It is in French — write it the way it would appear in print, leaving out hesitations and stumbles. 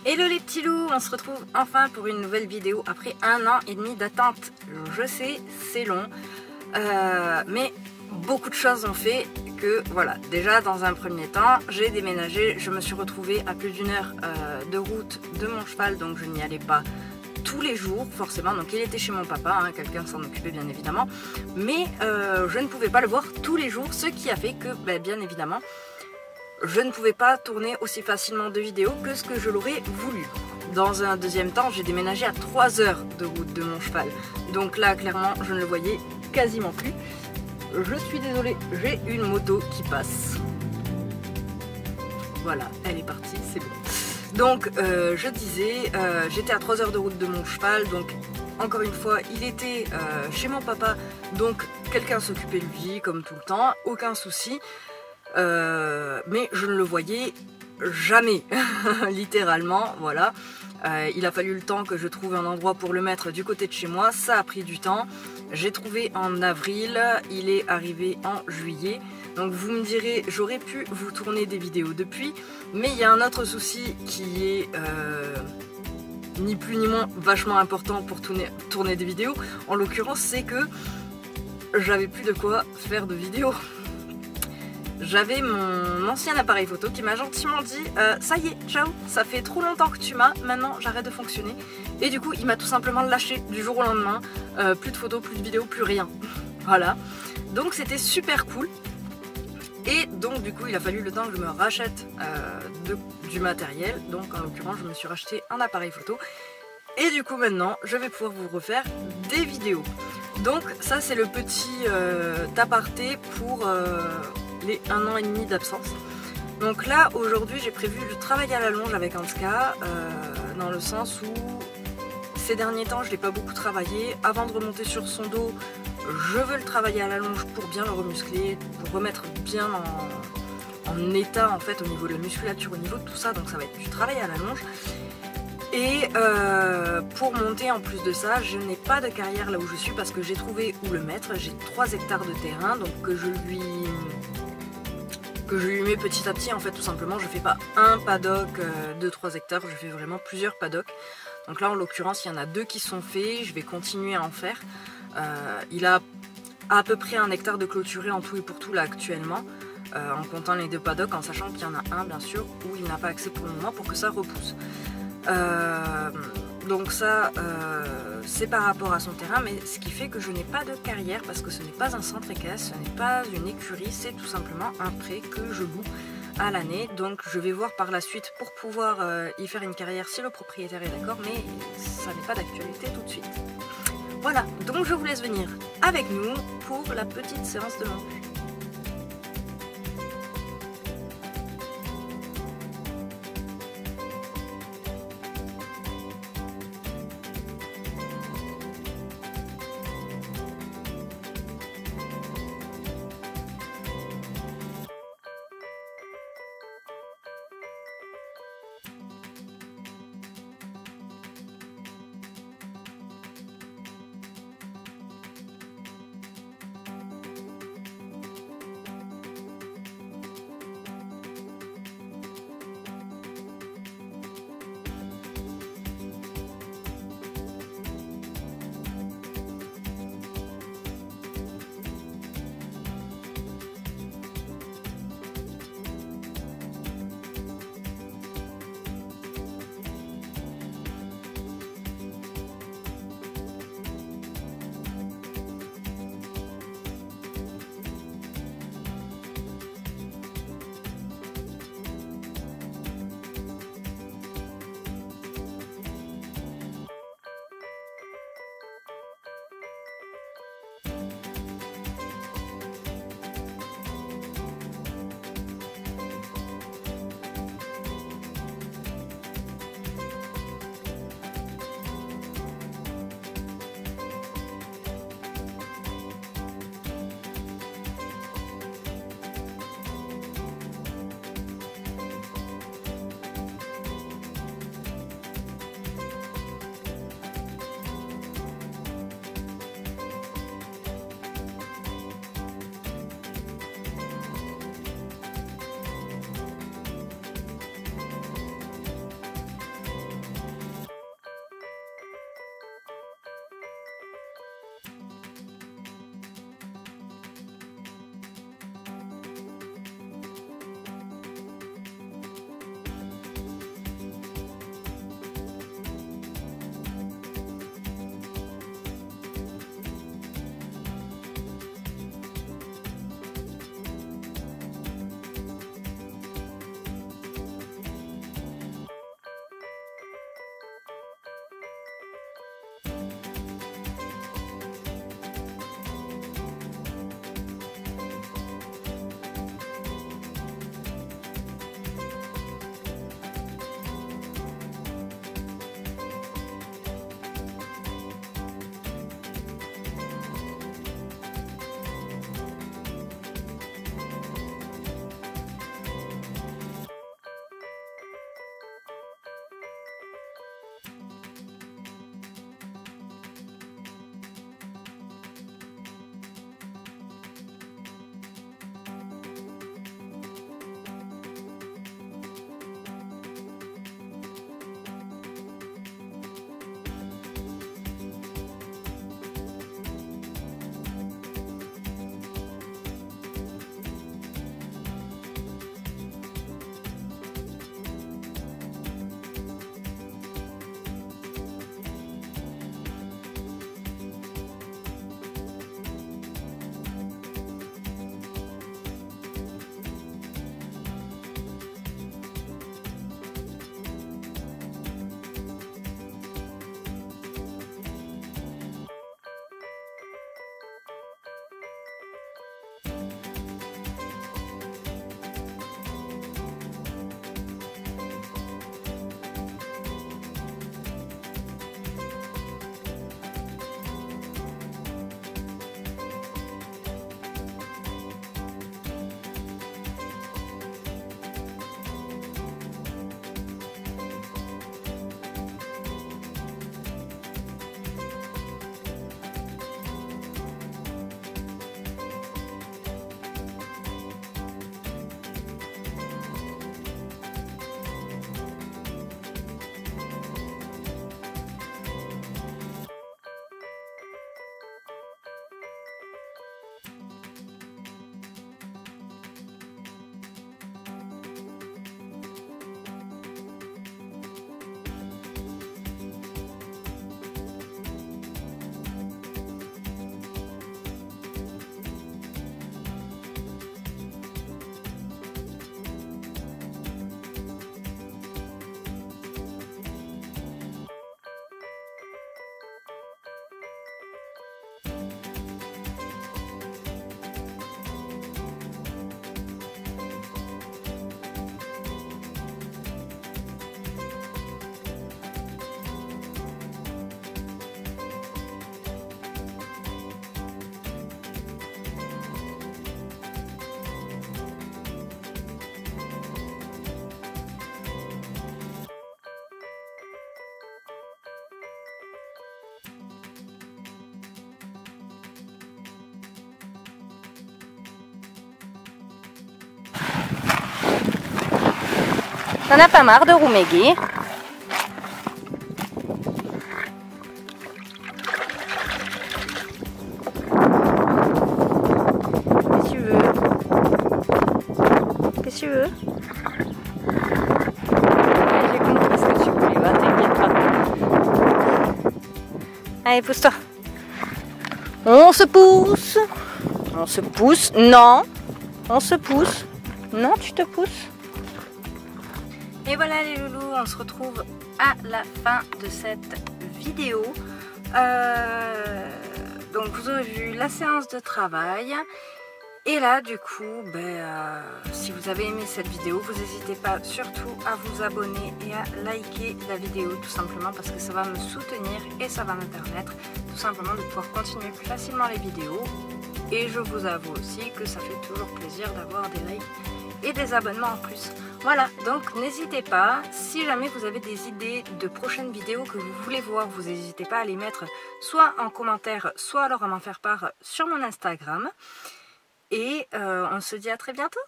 Hello les petits loups, on se retrouve enfin pour une nouvelle vidéo après 1 an et demi d'attente. Je sais, c'est long, mais beaucoup de choses ont fait que voilà. Déjà dans un premier temps, j'ai déménagé, je me suis retrouvée à plus d'1 heure de route de mon cheval, donc je n'y allais pas tous les jours forcément, donc il était chez mon papa, hein, quelqu'un s'en occupait bien évidemment, mais je ne pouvais pas le voir tous les jours, ce qui a fait que bien évidemment je ne pouvais pas tourner aussi facilement de vidéos que ce que je l'aurais voulu. Dans un deuxième temps, j'ai déménagé à 3 heures de route de mon cheval, donc là clairement je ne le voyais quasiment plus. Je suis désolée, j'ai une moto qui passe. Voilà, elle est partie, c'est bon. Donc je disais, j'étais à 3 heures de route de mon cheval, donc encore une fois il était chez mon papa, donc quelqu'un s'occupait de lui comme tout le temps, aucun souci. Mais je ne le voyais jamais, littéralement, voilà. Il a fallu le temps que je trouve un endroit pour le mettre du côté de chez moi, ça a pris du temps. J'ai trouvé en avril, il est arrivé en juillet. Donc vous me direz, j'aurais pu vous tourner des vidéos depuis, mais il y a un autre souci qui est ni plus ni moins vachement important pour tourner des vidéos. En l'occurrence, c'est que j'avais plus de quoi faire de vidéos. J'avais mon ancien appareil photo qui m'a gentiment dit ça y est, ciao, ça fait trop longtemps que tu m'as, maintenant j'arrête de fonctionner. Et du coup il m'a tout simplement lâché du jour au lendemain, plus de photos, plus de vidéos, plus rien. Voilà, donc c'était super cool. Et donc du coup il a fallu le temps que je me rachète du matériel, donc en l'occurrence je me suis racheté un appareil photo. Et du coup maintenant je vais pouvoir vous refaire des vidéos. Donc ça c'est le petit aparté pour les 1 an et demi d'absence. Donc là aujourd'hui j'ai prévu de travailler à la longe avec Anska, dans le sens où ces derniers temps je l'ai pas beaucoup travaillé. Avant de remonter sur son dos, je veux le travailler à la longe pour bien le remuscler, pour remettre bien en état en fait au niveau de la musculature, au niveau de tout ça, donc ça va être du travail à la longe. Et pour monter en plus de ça, je n'ai pas de carrière là où je suis parce que j'ai trouvé où le mettre. J'ai 3 hectares de terrain, donc que je lui mets petit à petit en fait, tout simplement. Je fais pas un paddock de 3 hectares, je fais vraiment plusieurs paddocks. Donc là en l'occurrence il y en a 2 qui sont faits, je vais continuer à en faire. Il a à peu près 1 hectare de clôturé en tout et pour tout là actuellement, en comptant les 2 paddocks, en sachant qu'il y en a un bien sûr où il n'a pas accès pour le moment pour que ça repousse. Donc ça c'est par rapport à son terrain, mais ce qui fait que je n'ai pas de carrière parce que ce n'est pas un centre équestre, ce n'est pas une écurie, c'est tout simplement un pré que je loue à l'année. Donc je vais voir par la suite pour pouvoir y faire une carrière si le propriétaire est d'accord, mais ça n'est pas d'actualité tout de suite. Voilà, donc je vous laisse venir avec nous pour la petite séance de longe. T'en as pas marre de rouméguer? Qu'est-ce que tu veux? Qu'est-ce que tu veux? J'ai compris ce que tu voulais, va, t'inquiète pas. Allez, pousse-toi. On se pousse. On se pousse. Non. On se pousse. Non, tu te pousses. Et voilà les loulous, on se retrouve à la fin de cette vidéo. Donc vous aurez vu la séance de travail. Et là du coup, si vous avez aimé cette vidéo, vous n'hésitez pas surtout à vous abonner et à liker la vidéo tout simplement parce que ça va me soutenir et ça va me permettre tout simplement de pouvoir continuer plus facilement les vidéos. Et je vous avoue aussi que ça fait toujours plaisir d'avoir des likes et des abonnements en plus. Voilà, donc n'hésitez pas, si jamais vous avez des idées de prochaines vidéos que vous voulez voir, vous n'hésitez pas à les mettre soit en commentaire, soit alors à m'en faire part sur mon Instagram. Et on se dit à très bientôt.